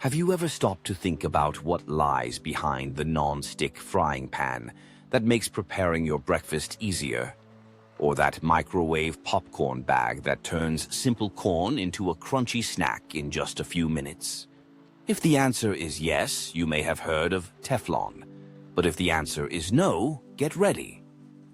Have you ever stopped to think about what lies behind the non-stick frying pan that makes preparing your breakfast easier? Or that microwave popcorn bag that turns simple corn into a crunchy snack in just a few minutes? If the answer is yes, you may have heard of Teflon. But if the answer is no, get ready.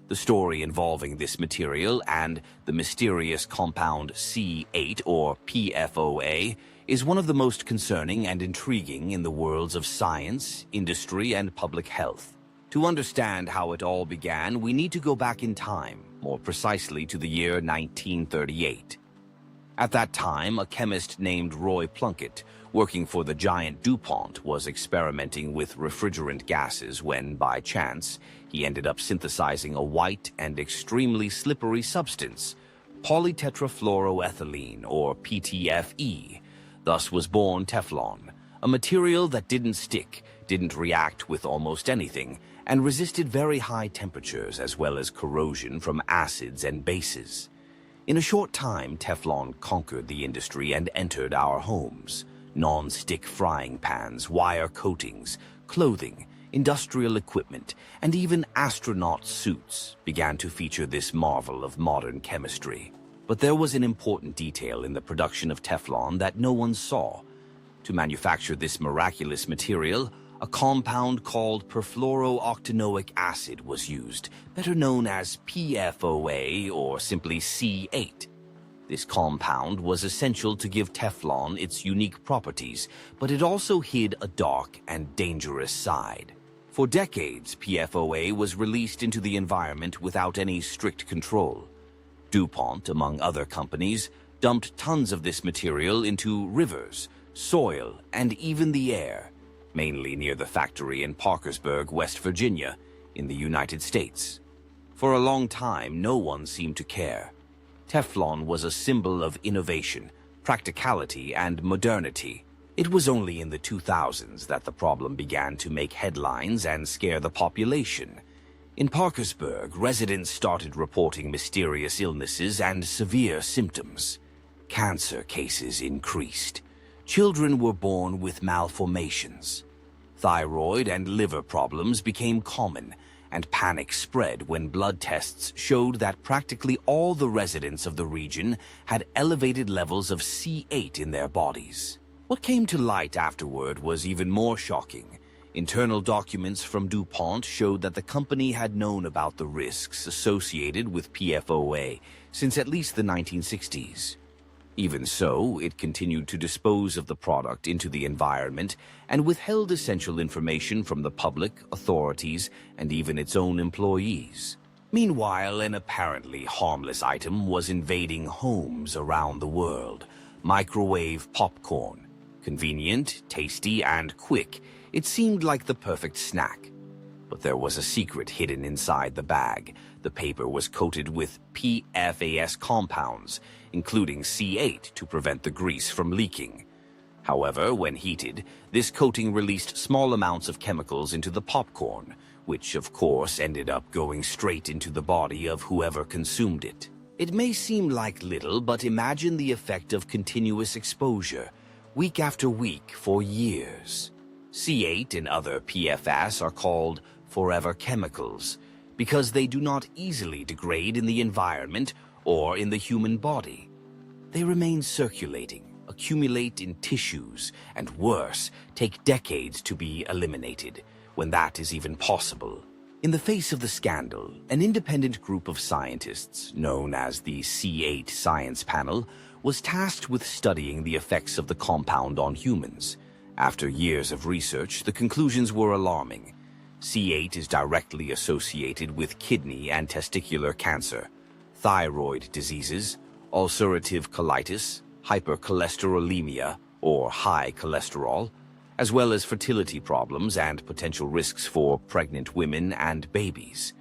The story involving this material and the mysterious compound C8 or PFOA is one of the most concerning and intriguing in the worlds of science, industry, and public health. To understand how it all began, we need to go back in time, more precisely to the year 1938. At that time, a chemist named Roy Plunkett, working for the giant DuPont, was experimenting with refrigerant gases when, by chance, he ended up synthesizing a white and extremely slippery substance, polytetrafluoroethylene, or PTFE. Thus was born Teflon, a material that didn't stick, didn't react with almost anything, and resisted very high temperatures as well as corrosion from acids and bases. In a short time, Teflon conquered the industry and entered our homes. Non-stick frying pans, wire coatings, clothing, industrial equipment, and even astronaut suits began to feature this marvel of modern chemistry. But there was an important detail in the production of Teflon that no one saw. To manufacture this miraculous material, a compound called perfluorooctanoic acid was used, better known as PFOA or simply C8. This compound was essential to give Teflon its unique properties, but it also hid a dark and dangerous side. For decades, PFOA was released into the environment without any strict control. DuPont, among other companies, dumped tons of this material into rivers, soil, and even the air, mainly near the factory in Parkersburg, West Virginia, in the United States. For a long time, no one seemed to care. Teflon was a symbol of innovation, practicality, and modernity. It was only in the 2000s that the problem began to make headlines and scare the population. In Parkersburg, residents started reporting mysterious illnesses and severe symptoms. Cancer cases increased. Children were born with malformations. Thyroid and liver problems became common, and panic spread when blood tests showed that practically all the residents of the region had elevated levels of C8 in their bodies. What came to light afterward was even more shocking. Internal documents from DuPont showed that the company had known about the risks associated with PFOA since at least the 1960s. Even so, it continued to dispose of the product into the environment and withheld essential information from the public, authorities, and even its own employees. Meanwhile, an apparently harmless item was invading homes around the world: microwave popcorn. Convenient, tasty, and quick, it seemed like the perfect snack. But there was a secret hidden inside the bag. The paper was coated with PFAS compounds, including C8 to prevent the grease from leaking. However, when heated, this coating released small amounts of chemicals into the popcorn, which of course ended up going straight into the body of whoever consumed it. It may seem like little, but imagine the effect of continuous exposure, week after week for years. C8 and other PFAS are called forever chemicals because they do not easily degrade in the environment or in the human body. They remain circulating, accumulate in tissues, and worse, take decades to be eliminated, when that is even possible. In the face of the scandal, an independent group of scientists, known as the C8 Science Panel, was tasked with studying the effects of the compound on humans. After years of research, the conclusions were alarming. C8 is directly associated with kidney and testicular cancer, thyroid diseases, ulcerative colitis, hypercholesterolemia, or high cholesterol, as well as fertility problems and potential risks for pregnant women and babies.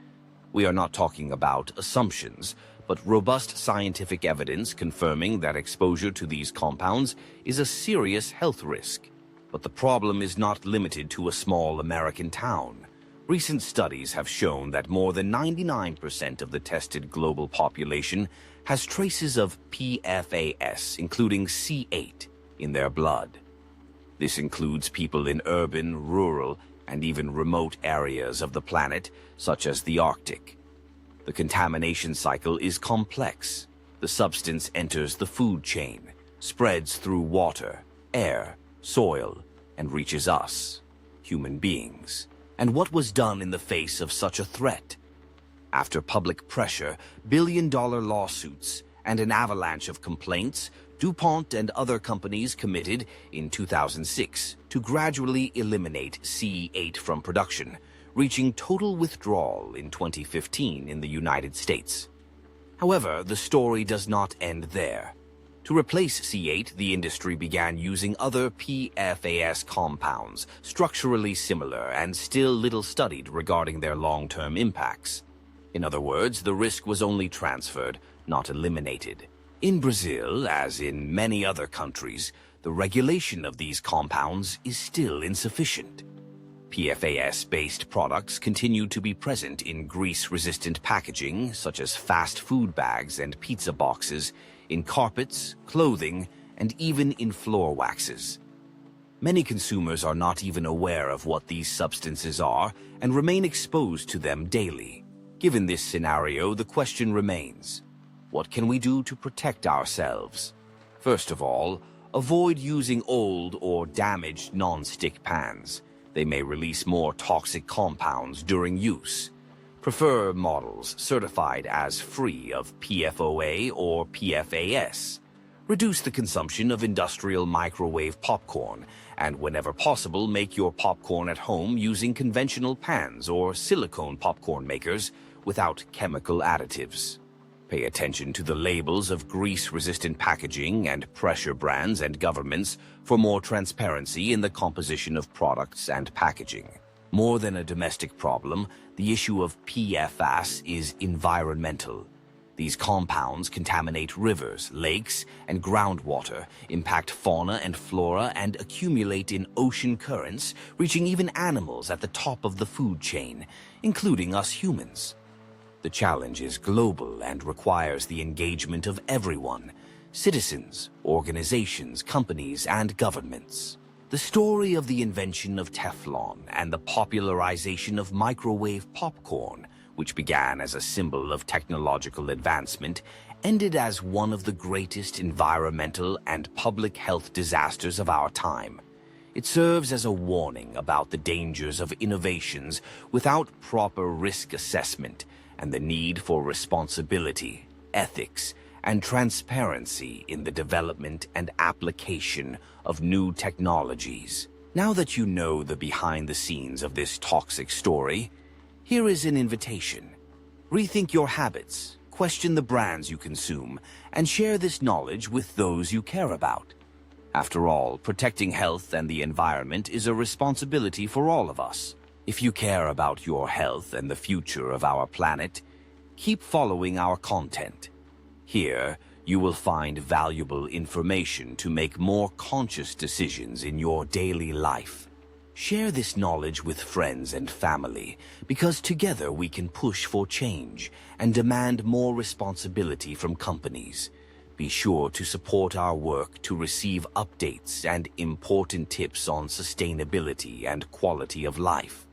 We are not talking about assumptions, but robust scientific evidence confirming that exposure to these compounds is a serious health risk. But the problem is not limited to a small American town. Recent studies have shown that more than 99% of the tested global population has traces of PFAS, including C8, in their blood. This includes people in urban, rural, and even remote areas of the planet, such as the Arctic. The contamination cycle is complex. The substance enters the food chain, spreads through water, air, soil, and reaches us, human beings. And what was done in the face of such a threat? After public pressure, billion-dollar lawsuits, and an avalanche of complaints, DuPont and other companies committed in 2006 to gradually eliminate C8 from production, reaching total withdrawal in 2015 in the United States. However, the story does not end there. To replace C8, the industry began using other PFAS compounds, structurally similar and still little studied regarding their long-term impacts. In other words, the risk was only transferred, not eliminated. In Brazil, as in many other countries, the regulation of these compounds is still insufficient. PFAS-based products continue to be present in grease-resistant packaging, such as fast food bags and pizza boxes, in carpets, clothing, and even in floor waxes. Many consumers are not even aware of what these substances are and remain exposed to them daily. Given this scenario, the question remains, what can we do to protect ourselves? First of all, avoid using old or damaged non-stick pans. They may release more toxic compounds during use. Prefer models certified as free of PFOA or PFAS. Reduce the consumption of industrial microwave popcorn, and whenever possible, make your popcorn at home using conventional pans or silicone popcorn makers without chemical additives. Pay attention to the labels of grease-resistant packaging and pressure brands and governments for more transparency in the composition of products and packaging. More than a domestic problem, the issue of PFAS is environmental. These compounds contaminate rivers, lakes, and groundwater, impact fauna and flora, and accumulate in ocean currents, reaching even animals at the top of the food chain, including us humans. The challenge is global and requires the engagement of everyone: citizens, organizations, companies, and governments. The story of the invention of Teflon and the popularization of microwave popcorn, which began as a symbol of technological advancement, ended as one of the greatest environmental and public health disasters of our time. It serves as a warning about the dangers of innovations without proper risk assessment and the need for responsibility, ethics, and transparency in the development and application of new technologies. Now that you know the behind the scenes of this toxic story, here is an invitation. Rethink your habits, question the brands you consume, and share this knowledge with those you care about. After all, protecting health and the environment is a responsibility for all of us. If you care about your health and the future of our planet, keep following our content. Here, you will find valuable information to make more conscious decisions in your daily life. Share this knowledge with friends and family, because together we can push for change and demand more responsibility from companies. Be sure to support our work to receive updates and important tips on sustainability and quality of life.